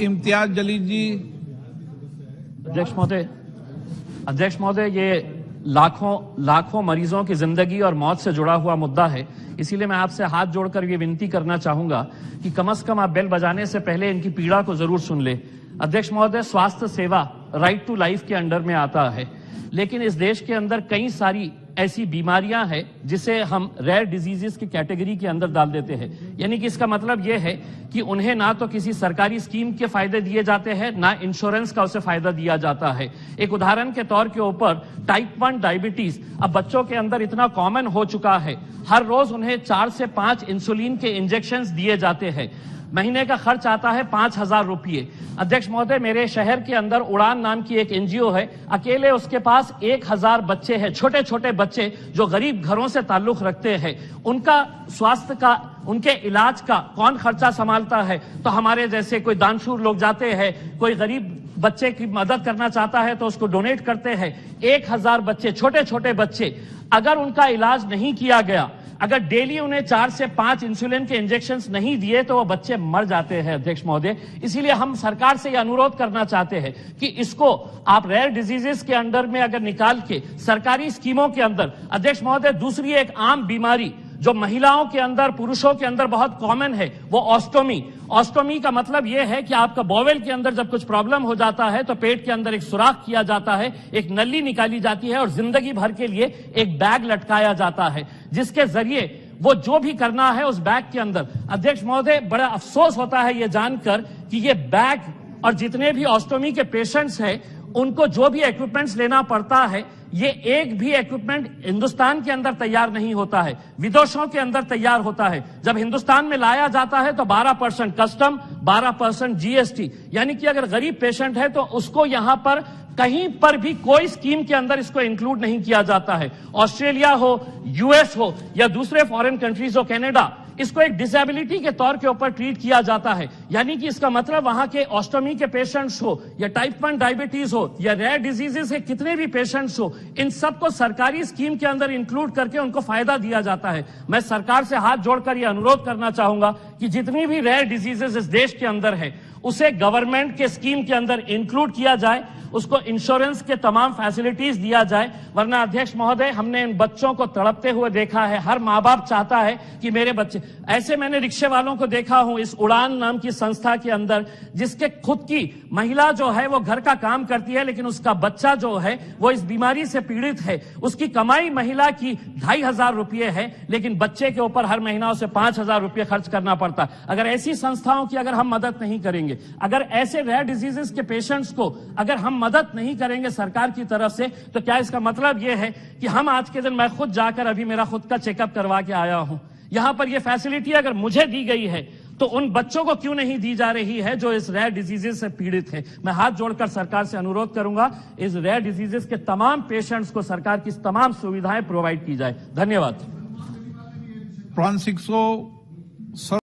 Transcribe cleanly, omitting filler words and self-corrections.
इम्तियाज जलील जी। अध्यक्ष महोदय, ये लाखों मरीजों की जिंदगी और मौत से जुड़ा हुआ मुद्दा है। इसीलिए मैं आपसे हाथ जोड़कर ये विनती करना चाहूंगा कि कम से कम आप बेल बजाने से पहले इनकी पीड़ा को जरूर सुन ले। अध्यक्ष महोदय, स्वास्थ्य सेवा राइट टू लाइफ के अंडर में आता है, लेकिन इस देश के अंदर कई सारी ऐसी बीमारियां हैं जिसे हम रेयर डिजीजेस की कैटेगरी के अंदर डाल देते हैं। यानी कि इसका मतलब यह है कि उन्हें ना तो किसी सरकारी स्कीम के फायदे दिए जाते हैं, ना इंश्योरेंस का उसे फायदा दिया जाता है। एक उदाहरण के तौर के ऊपर टाइप 1 डायबिटीज अब बच्चों के अंदर इतना कॉमन हो चुका है, हर रोज उन्हें 4 से 5 इंसुलिन के इंजेक्शन दिए जाते हैं। महीने का खर्च आता है 5,000 रुपये। अध्यक्ष महोदय, मेरे शहर के अंदर उड़ान नाम की एक एनजीओ है, अकेले उसके पास 1,000 बच्चे हैं, छोटे छोटे बच्चे जो गरीब घरों से ताल्लुक रखते हैं। उनका स्वास्थ्य का, उनके इलाज का कौन खर्चा संभालता है? तो हमारे जैसे कोई दानशूर लोग जाते हैं, कोई गरीब बच्चे की मदद करना चाहता है तो उसको डोनेट करते हैं। 1,000 बच्चे, छोटे छोटे बच्चे, अगर उनका इलाज नहीं किया गया, अगर डेली उन्हें 4 से 5 इंसुलिन के इंजेक्शंस नहीं दिए तो वो बच्चे मर जाते हैं। अध्यक्ष महोदय, इसीलिए हम सरकार से यह अनुरोध करना चाहते हैं कि इसको आप रेयर डिजीजेस के अंडर में अगर निकाल के सरकारी स्कीमों के अंदर। अध्यक्ष महोदय, दूसरी एक आम बीमारी जो महिलाओं के अंदर, पुरुषों के अंदर बहुत कॉमन है, वो ऑस्टोमी। ऑस्टोमी का मतलब यह है कि आपका बॉवेल के अंदर जब कुछ प्रॉब्लम हो जाता है तो पेट के अंदर एक सुराख किया जाता है, एक नली निकाली जाती है और जिंदगी भर के लिए एक बैग लटकाया जाता है, जिसके जरिए वो जो भी करना है उस बैग के अंदर। अध्यक्ष महोदय, बड़ा अफसोस होता है ये जानकर कि ये बैग और जितने भी ऑस्टोमी के पेशेंट्स हैं उनको जो भी इक्विपमेंट्स लेना पड़ता है, ये एक भी इक्विपमेंट हिंदुस्तान के अंदर तैयार नहीं होता है, विदेशों के अंदर तैयार होता है। जब हिंदुस्तान में लाया जाता है तो 12% कस्टम, 12% जीएसटी। यानी कि अगर गरीब पेशेंट है तो उसको यहां पर कहीं पर भी कोई स्कीम के अंदर इसको इंक्लूड नहीं किया जाता है। ऑस्ट्रेलिया हो, यूएस हो या दूसरे फॉरेन कंट्रीज हो, कनाडा, इसको एक डिसेबिलिटी के तौर के ऊपर ट्रीट किया जाता है। यानी कि इसका मतलब वहां के ऑस्टोमी के पेशेंट्स हो या टाइप 1 डायबिटीज हो या रेयर डिजीजेस के कितने भी पेशेंट्स हो, इन सबको सरकारी स्कीम के अंदर इंक्लूड करके उनको फायदा दिया जाता है। मैं सरकार से हाथ जोड़कर यह अनुरोध करना चाहूंगा कि जितनी भी रेयर डिजीजेस इस देश के अंदर है उसे गवर्नमेंट के स्कीम के अंदर इंक्लूड किया जाए, उसको इंश्योरेंस के तमाम फैसिलिटीज दिया जाए। वरना अध्यक्ष महोदय, हमने इन बच्चों को तड़पते हुए देखा है। हर माँ बाप चाहता है कि मेरे बच्चे, ऐसे मैंने रिक्शे वालों को देखा हूं इस उड़ान नाम की संस्था के अंदर, जिसके खुद की महिला जो है वो घर का काम करती है, लेकिन उसका बच्चा जो है वो इस बीमारी से पीड़ित है। उसकी कमाई महिला की 2,500 रुपये है, लेकिन बच्चे के ऊपर हर महीना उसे 5,000 रुपये खर्च करना पड़ता है। अगर ऐसी संस्थाओं की अगर हम मदद नहीं करेंगे, अगर ऐसे रेयर डिजीजेस के पेशेंट्स को अगर हम मदद नहीं करेंगे सरकार की तरफ से, तो क्या इसका मतलब यह है कि हम आज के दिन, मैं खुद जाकर अभी मेरा खुद का चेकअप करवा के आया हूं, यहां पर यह फैसिलिटी अगर मुझे दी गई है तो उन बच्चों को क्यों नहीं दी जा रही है जो इस रेयर डिजीजेस से पीड़ित है? मैं हाथ जोड़कर सरकार से अनुरोध करूंगा, इस रेयर डिजीजेस के तमाम पेशेंट्स को सरकार की तमाम सुविधाएं प्रोवाइड की जाए। धन्यवाद। फ्रांसिस्को